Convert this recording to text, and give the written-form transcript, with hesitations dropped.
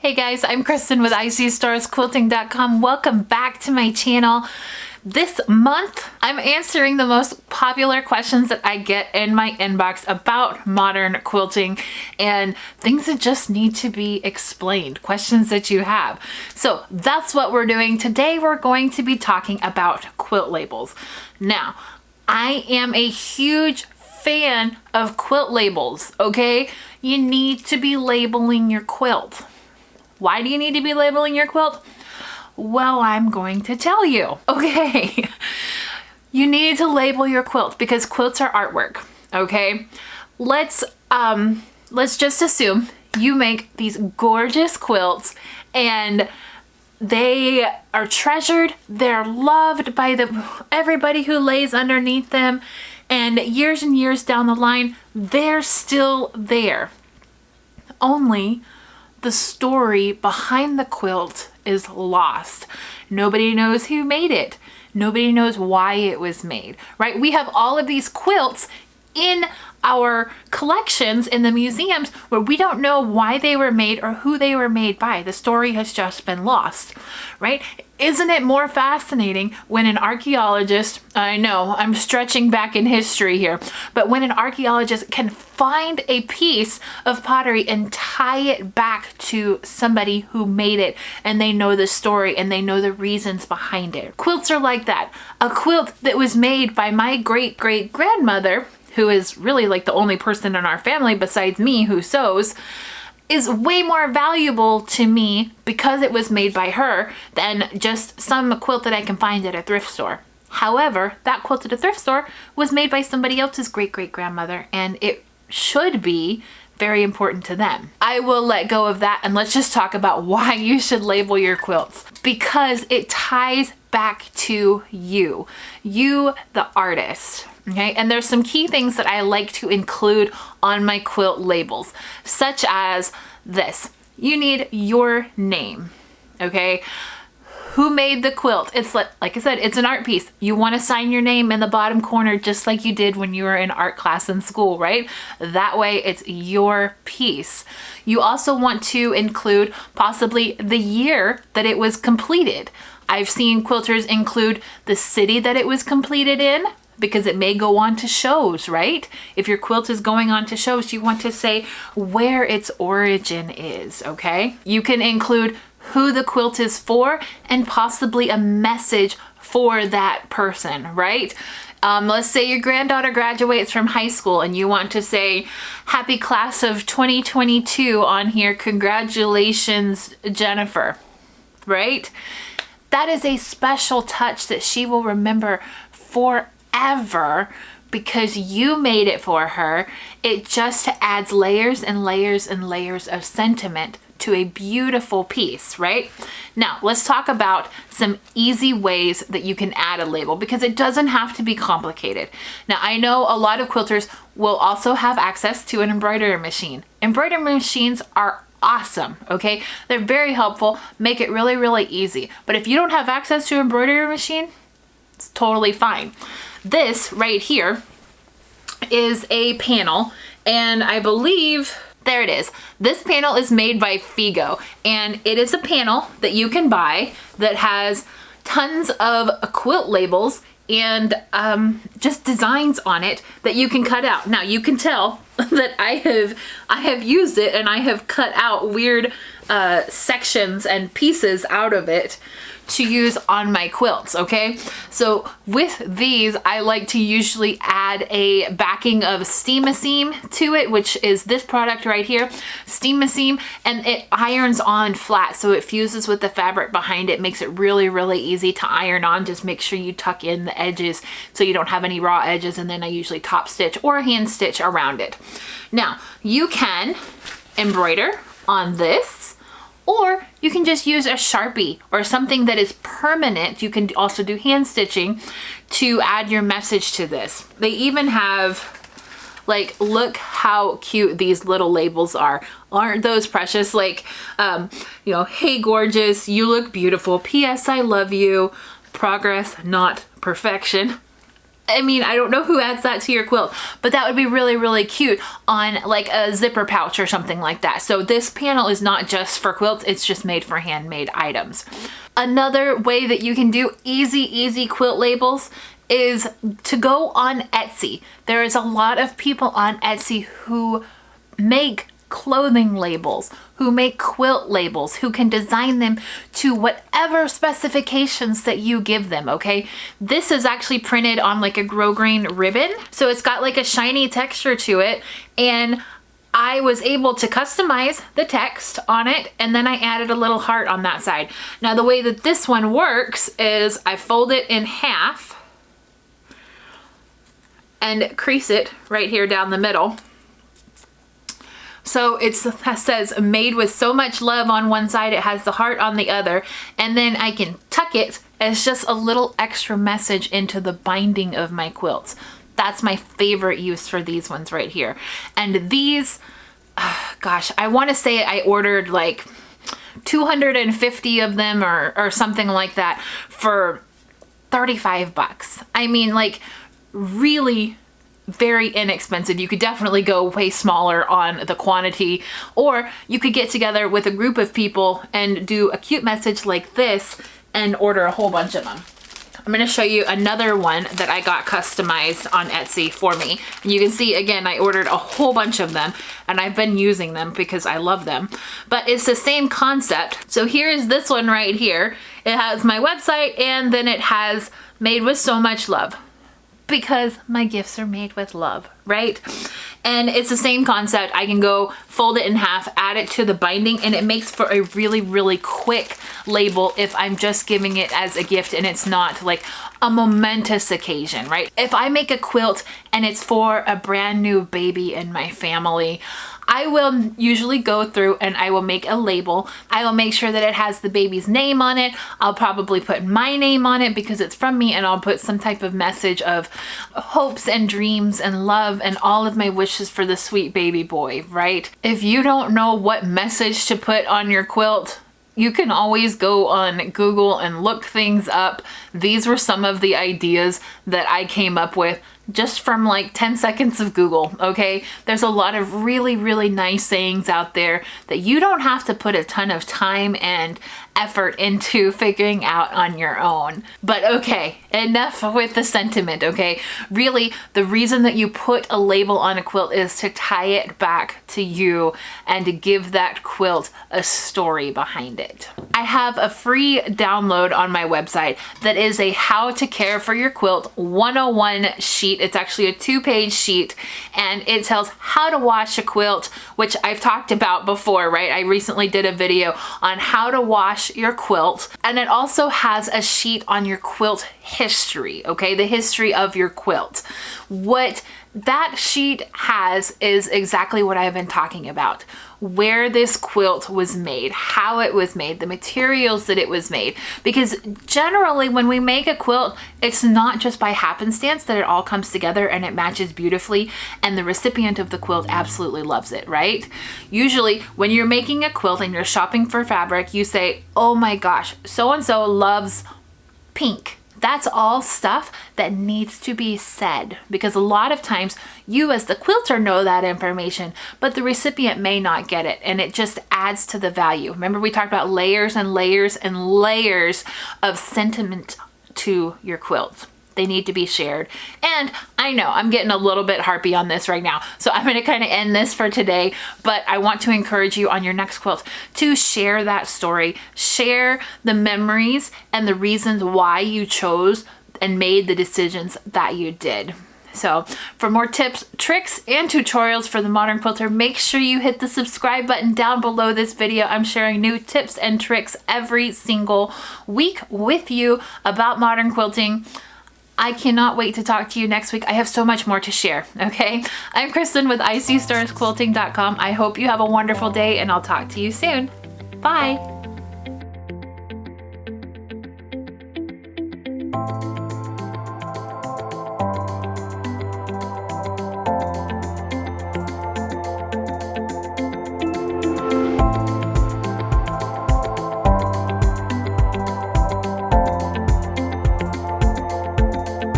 Hey guys, I'm Kristen with ICStarsQuilting.com. Welcome back to my channel. This month, I'm answering the most popular questions that I get in my inbox about modern quilting and things that just need to be explained, questions that you have. So that's what we're doing. Today, we're going to be talking about quilt labels. Now, I am a huge fan of quilt labels, okay? You need to be labeling your quilt. Why do you need to be labeling your quilt? Well, I'm going to tell you. Okay, you need to label your quilt because quilts are artwork. Okay, let's just assume you make these gorgeous quilts and they are treasured. They're loved by everybody who lays underneath them, and years down the line, they're still there. Only the story behind the quilt is lost. Nobody knows who made it. Nobody knows why it was made, right? We have all of these quilts in our collections in the museums where we don't know why they were made or who they were made by. The story has just been lost, right? Isn't it more fascinating when an archaeologist, I know I'm stretching back in history here, but when an archaeologist can find a piece of pottery and tie it back to somebody who made it, and they know the story and they know the reasons behind it. Quilts are like that. A quilt that was made by my great-great-grandmother, who is really like the only person in our family besides me who sews, is way more valuable to me because it was made by her than just some quilt that I can find at a thrift store. However, that quilt at a thrift store was made by somebody else's great-great-grandmother, and it should be very important to them. I will let go of that and let's just talk about why you should label your quilts. Because it ties back to you, the artist. Okay, and there's some key things that I like to include on my quilt labels, such as this. You need your name, okay? Who made the quilt? It's like I said, it's an art piece. You want to sign your name in the bottom corner just like you did when you were in art class in school, right? That way it's your piece. You also want to include possibly the year that it was completed. I've seen quilters include the city that it was completed in, because it may go on to shows, right? If your quilt is going on to shows, you want to say where its origin is, okay? You can include who the quilt is for and possibly a message for that person, right? Let's say your granddaughter graduates from high school and you want to say, happy class of 2022 on here, congratulations, Jennifer, right? That is a special touch that she will remember forever because you made it for her. It just adds layers and layers and layers of sentiment to a beautiful piece, right? Now, let's talk about some easy ways that you can add a label because it doesn't have to be complicated. Now, I know a lot of quilters will also have access to an embroidery machine. Embroidery machines are awesome, okay? They're very helpful, make it really easy. But if you don't have access to an embroidery machine, it's totally fine. This right here is a panel, and I believe, there it is. This panel is made by Figo, and it is a panel that you can buy that has tons of quilt labels and just designs on it that you can cut out. Now you can tell that I have used it and I have cut out weird sections and pieces out of it to use on my quilts, okay? So with these, I like to usually add a backing of Steam-A-Seam to it, which is this product right here, Steam-A-Seam, and it irons on flat, so it fuses with the fabric behind it, makes it really easy to iron on. Just make sure you tuck in the edges so you don't have any raw edges, and then I usually top stitch or hand stitch around it. Now, you can embroider on this, or you can just use a Sharpie or something that is permanent. You can also do hand stitching to add your message to this. They even have, like, look how cute these little labels are. Aren't those precious? Like, you know, hey gorgeous, you look beautiful. P.S. I love you. Progress, not perfection. I mean, I don't know who adds that to your quilt, but that would be really, really cute on like a zipper pouch or something like that. So this panel is not just for quilts, it's just made for handmade items. Another way that you can do easy quilt labels is to go on Etsy. There is a lot of people on Etsy who make clothing labels, who make quilt labels, who can design them to whatever specifications that you give them, okay? This is actually printed on like a grosgrain ribbon, so it's got like a shiny texture to it, and I was able to customize the text on it, and then I added a little heart on that side. Now the way that this one works is I fold it in half and crease it right here down the middle. So it says made with so much love on one side, it has the heart on the other, and then I can tuck it as just a little extra message into the binding of my quilts. That's my favorite use for these ones right here. And these, gosh, I want to say I ordered like 250 of them or something like that for 35 bucks. I mean, like, really very inexpensive. You could definitely go way smaller on the quantity, or you could get together with a group of people and do a cute message like this and order a whole bunch of them. I'm going to show you another one that I got customized on Etsy for me. And you can see, again, I ordered a whole bunch of them and I've been using them because I love them. But it's the same concept. So here is this one right here. It has my website, and then it has made with so much love, because my gifts are made with love, right? And it's the same concept. I can go fold it in half, add it to the binding, and it makes for a really quick label if I'm just giving it as a gift and it's not like a momentous occasion, right? If I make a quilt and it's for a brand new baby in my family, I will usually go through and I will make a label. I will make sure that it has the baby's name on it. I'll probably put my name on it because it's from me, and I'll put some type of message of hopes and dreams and love and all of my wishes for the sweet baby boy, right? If you don't know what message to put on your quilt, you can always go on Google and look things up. These were some of the ideas that I came up with just from like 10 seconds of Google, okay? There's a lot of really nice sayings out there that you don't have to put a ton of time and effort into figuring out on your own. But okay, enough with the sentiment, okay? Really, the reason that you put a label on a quilt is to tie it back to you and to give that quilt a story behind it. I have a free download on my website that is a How to Care for Your Quilt 101 sheet. It's actually a 2-page sheet, and it tells how to wash a quilt, which I've talked about before, right? I recently did a video on how to wash your quilt, and it also has a sheet on your quilt history, okay? The history of your quilt. What that sheet has is exactly what I've been talking about. Where this quilt was made, how it was made, the materials that it was made. Because generally when we make a quilt, it's not just by happenstance that it all comes together and it matches beautifully and the recipient of the quilt absolutely loves it, right? Usually when you're making a quilt and you're shopping for fabric, you say, oh my gosh, so-and-so loves pink. That's all stuff that needs to be said, because a lot of times you as the quilter know that information, but the recipient may not get it, and it just adds to the value. Remember, we talked about layers and layers and layers of sentiment to your quilt. They need to be shared. And I know I'm getting a little bit harpy on this right now, so I'm going to kind of end this for today, but I want to encourage you on your next quilt to share that story, share the memories and the reasons why you chose and made the decisions that you did. So for more tips, tricks, and tutorials for the modern quilter, make sure you hit the subscribe button down below this video. I'm sharing new tips and tricks every single week with you about modern quilting. I cannot wait to talk to you next week. I have so much more to share, okay? I'm Kristen with ICStarsQuilting.com. I hope you have a wonderful day, and I'll talk to you soon. Bye.